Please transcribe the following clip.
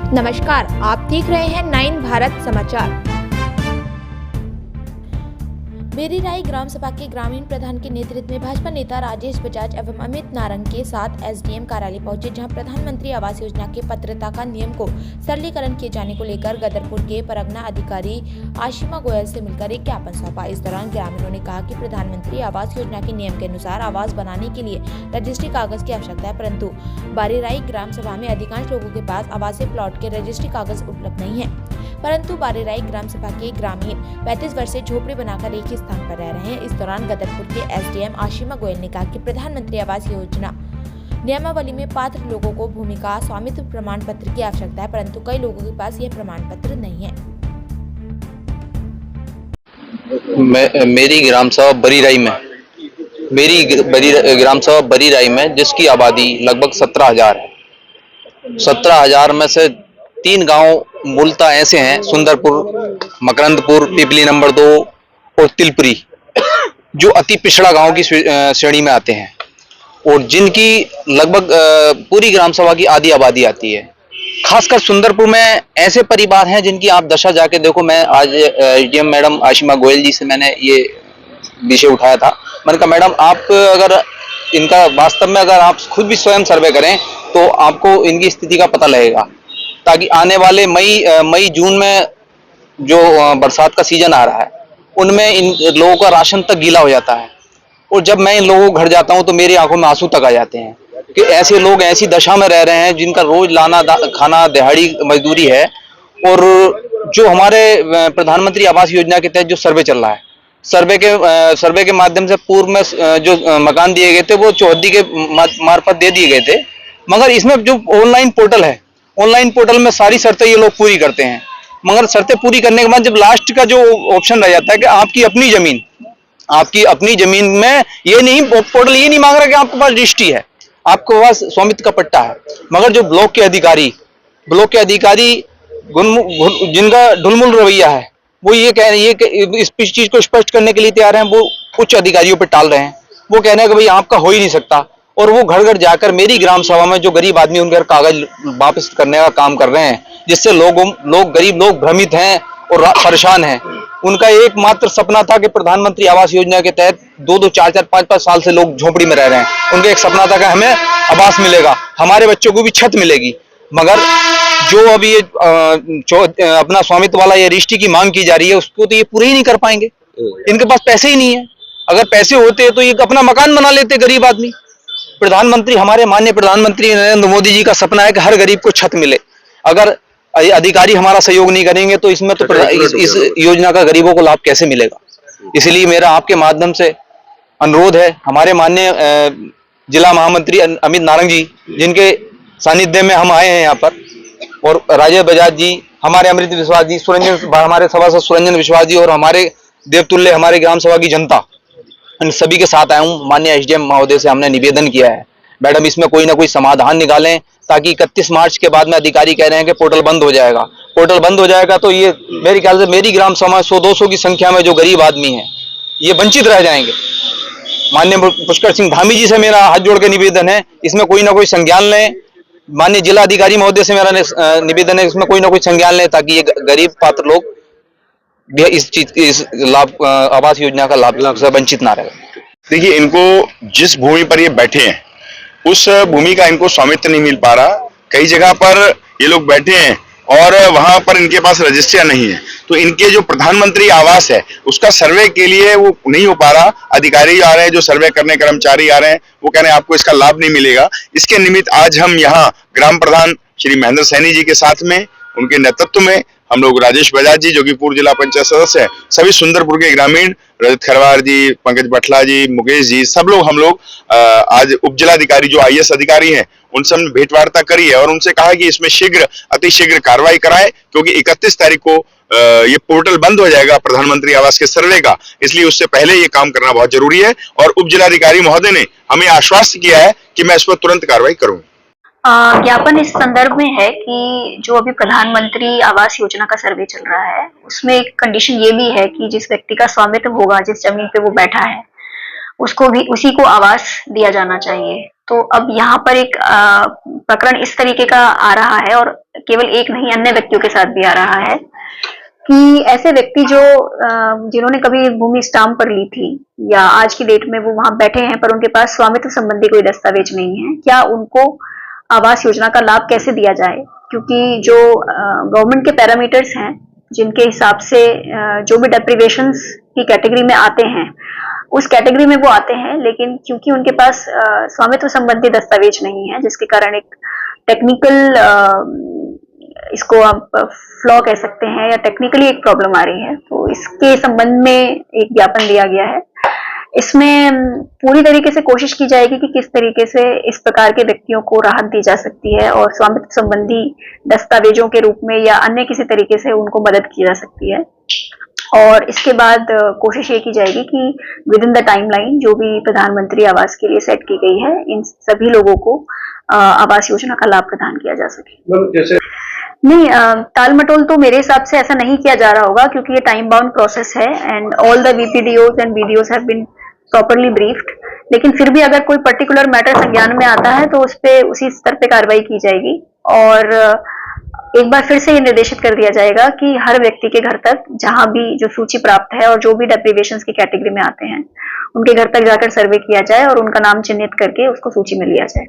नमस्कार, आप देख रहे हैं 9 भारत समाचार। बेरीराई ग्राम सभा के ग्रामीण प्रधान के नेतृत्व में भाजपा नेता राजेश बजाज एवं अमित नारंग के साथ एसडीएम कार्यालय पहुंचे, जहां प्रधानमंत्री आवास योजना के पात्रता का नियम को सरलीकरण किए जाने को लेकर गदरपुर के परगना अधिकारी आशिमा गोयल से मिलकर एक ज्ञापन सौंपा। इस दौरान ग्रामीणों ने कहा कि प्रधानमंत्री आवास योजना के नियम के अनुसार आवास बनाने के लिए रजिस्ट्री कागज की आवश्यकता है, परंतु बारीराई ग्राम सभा में अधिकांश लोगों के पास आवासीय प्लॉट के रजिस्ट्री कागज उपलब्ध नहीं है। परंतु बारीराई ग्राम सभा के ग्रामीण 35 वर्ष से झोपड़ी बनाकर एक ही स्थान पर रह रहे हैं। इस दौरान गदरपुर के एसडीएम आशिमा गोयल ने कहा कि प्रधानमंत्री आवास योजना नियमावली में पात्र लोगों को भूमि का स्वामित्व प्रमाण पत्र की आवश्यकता है, परंतु कई लोगों के पास यह प्रमाण पत्र नहीं है। मेरी ग्राम सभा बरीराई में जिसकी आबादी लगभग 17,000 है। 17,000 में से 3 गांव मूलतः ऐसे हैं, सुंदरपुर, मकरंदपुर, पिपली नंबर 2 और तिलपुरी, जो अति पिछड़ा गांव की श्रेणी में आते हैं और जिनकी लगभग पूरी ग्राम सभा की आधी आबादी आती है। खासकर सुंदरपुर में ऐसे परिवार हैं जिनकी आप दशा जाके देखो। मैं आज एसडीएम मैडम आशिमा गोयल जी से मैंने ये विषय उठाया था। मैंने कहा मैडम, आप अगर इनका वास्तव में अगर आप खुद भी स्वयं सर्वे करें तो आपको इनकी स्थिति का पता लगेगा, ताकि आने वाले मई जून में जो बरसात का सीजन आ रहा है उनमें इन लोगों का राशन तक गीला हो जाता है। और जब मैं इन लोगों को घर जाता हूं तो मेरी आंखों में आंसू तक आ जाते हैं कि ऐसे लोग ऐसी दशा में रह रहे हैं जिनका रोज लाना खाना दिहाड़ी मजदूरी है। और जो हमारे प्रधानमंत्री आवास योजना के तहत जो सर्वे चल रहा है, सर्वे के माध्यम से पूर्व में जो मकान दिए गए थे वो चौहद्दी के मार्फत दे दिए गए थे, मगर इसमें जो ऑनलाइन पोर्टल है, ऑनलाइन पोर्टल में सारी शर्तें ये लोग पूरी करते हैं। मगर शर्तें पूरी करने के बाद जब लास्ट का जो ऑप्शन रह जाता है कि आपकी अपनी जमीन में ये नहीं, पोर्टल ये नहीं मांग रहा कि आपके पास रजिस्ट्री है, आपके पास स्वामित्व का पट्टा है, मगर जो ब्लॉक के अधिकारी जिनका ढुलमुल रवैया है, वो ये कह रहे हैं कि इस चीज को स्पष्ट करने के लिए तैयार हैं, वो उच्च अधिकारियों पर टाल रहे हैं। वो कह रहे हैं कि भाई आपका हो ही नहीं सकता, और वो घर घर जाकर मेरी ग्राम सभा में जो गरीब आदमी उनके कागज वापस करने का काम कर रहे हैं, जिससे गरीब लोग भ्रमित हैं और परेशान हैं। उनका एकमात्र सपना था कि प्रधानमंत्री आवास योजना के तहत 2-2, 4-4, 5-5 साल से लोग झोपड़ी में रह रहे हैं। उनका एक सपना था कि हमें आवास मिलेगा, हमारे बच्चों को भी छत मिलेगी। मगर जो अभी ये अपना स्वामित्व वाला ये रजिस्ट्री की मांग की जा रही है, उसको तो ये पूरे ही नहीं कर पाएंगे। इनके पास पैसे ही नहीं है। अगर पैसे होते तो ये अपना मकान बना लेते गरीब आदमी। हमारे माननीय प्रधानमंत्री नरेंद्र मोदी जी का सपना है कि हर गरीब को छत मिले। अगर अधिकारी हमारा सहयोग नहीं करेंगे तो इसमें तो इस योजना का गरीबों को लाभ कैसे मिलेगा। इसलिए मेरा आपके माध्यम से अनुरोध है, हमारे माननीय जिला महामंत्री अमित नारंग जी, जिनके सानिध्य में हम आए हैं यहाँ पर, और राजेश बजाज जी, हमारे अमृत विश्वास जी, हमारे सभासद सुरंजन विश्वास जी, और हमारे देवतुल्य हमारे ग्राम सभा की जनता, इन सभी के साथ आया हूँ। माननीय एसडीएम महोदय से हमने निवेदन किया है, मैडम इसमें कोई ना कोई समाधान निकालें, ताकि 31 मार्च के बाद में अधिकारी कह रहे हैं कि पोर्टल बंद हो जाएगा। तो ये मेरे ख्याल से मेरी ग्राम सभा 100-200 की संख्या में जो गरीब आदमी हैं ये वंचित रह जाएंगे। माननीय पुष्कर सिंह धामी जी से मेरा हाथ जोड़ के निवेदन है, इसमें कोई ना कोई संज्ञान लें। माननीय जिला अधिकारी महोदय से मेरा निवेदन है, इसमें कोई ना कोई संज्ञान लें, ताकि ये गरीब पात्र लोग इस लाभ आवास योजना का लाभ से वंचित ना रहे। देखिए, इनको जिस भूमि पर ये बैठे हैं उस भूमि का इनको स्वामित्व नहीं मिल पा रहा। कई जगह पर ये लोग बैठे हैं और वहां पर इनके पास रजिस्ट्रियां नहीं है, तो इनके जो प्रधानमंत्री आवास है उसका सर्वे के लिए वो नहीं हो पा रहा। अधिकारी आ रहे हैं, जो सर्वे करने कर्मचारी आ रहे हैं, वो कह रहे हैं आपको इसका लाभ नहीं मिलेगा। इसके निमित्त आज हम यहाँ ग्राम प्रधान श्री महेंद्र सैनी जी के साथ में, उनके नेतृत्व में हम लोग राजेश बजाज जी, जो कि पूर्व जिला पंचायत सदस्य है, सभी सुंदरपुर के ग्रामीण, रजत खरवार जी, पंकज बटला जी, मुकेश जी, सब लोग हम लोग आज उप जिलाधिकारी जो आईएएस अधिकारी हैं उनसे हमने भेंट वार्ता करी है और उनसे कहा कि इसमें अतिशीघ्र कार्रवाई कराएं, क्योंकि 31 तारीख को ये पोर्टल बंद हो जाएगा प्रधानमंत्री आवास के सर्वे का। इसलिए उससे पहले ये काम करना बहुत जरूरी है और उप जिलाधिकारी महोदय ने हमें आश्वस्त किया है कि मैं इस पर तुरंत कार्रवाई करूंगा। ज्ञापन इस संदर्भ में है कि जो अभी प्रधानमंत्री आवास योजना का सर्वे चल रहा है उसमें एक कंडीशन ये भी है कि जिस व्यक्ति का स्वामित्व होगा, जिस जमीन पे वो बैठा है, उसको भी उसी को आवास दिया जाना चाहिए। तो अब यहाँ पर एक प्रकरण इस तरीके का आ रहा है, और केवल एक नहीं, अन्य व्यक्तियों के साथ भी आ रहा है कि ऐसे व्यक्ति जो जिन्होंने कभी भूमि स्टाम्प पर ली थी या आज की डेट में वो वहां बैठे हैं पर उनके पास स्वामित्व संबंधी कोई दस्तावेज नहीं है, क्या उनको आवास योजना का लाभ कैसे दिया जाए? क्योंकि जो गवर्नमेंट के पैरामीटर्स हैं जिनके हिसाब से जो भी डेप्रिवेशंस की कैटेगरी में आते हैं उस कैटेगरी में वो आते हैं, लेकिन क्योंकि उनके पास स्वामित्व संबंधी दस्तावेज नहीं है, जिसके कारण एक टेक्निकल इसको आप फ्लॉ कह सकते हैं या टेक्निकली एक प्रॉब्लम आ रही है, तो इसके संबंध में एक ज्ञापन दिया गया है। इसमें पूरी तरीके से कोशिश की जाएगी कि किस तरीके से इस प्रकार के व्यक्तियों को राहत दी जा सकती है और स्वामित्व संबंधी दस्तावेजों के रूप में या अन्य किसी तरीके से उनको मदद की जा सकती है। और इसके बाद कोशिश ये की जाएगी कि विद इन द टाइमलाइन जो भी प्रधानमंत्री आवास के लिए सेट की गई है, इन सभी लोगों को आवास योजना का लाभ प्रदान किया जा सके। नहीं, टाल मटोल तो मेरे हिसाब से ऐसा नहीं किया जा रहा होगा, क्योंकि ये टाइम बाउंड प्रोसेस है and all the VPDOs and BDOs have been properly briefed. लेकिन फिर भी अगर कोई पर्टिकुलर मैटर संज्ञान में आता है तो उस पे उसी स्तर पे कार्रवाई की जाएगी, और एक बार फिर से ये निर्देशित कर दिया जाएगा कि हर व्यक्ति के घर तक जहां भी जो सूची प्राप्त है और जो भी डेप्रिवेशंस की कैटेगरी में आते हैं उनके घर तक जाकर सर्वे किया जाए और उनका नाम चिन्हित करके उसको सूची में लिया जाए।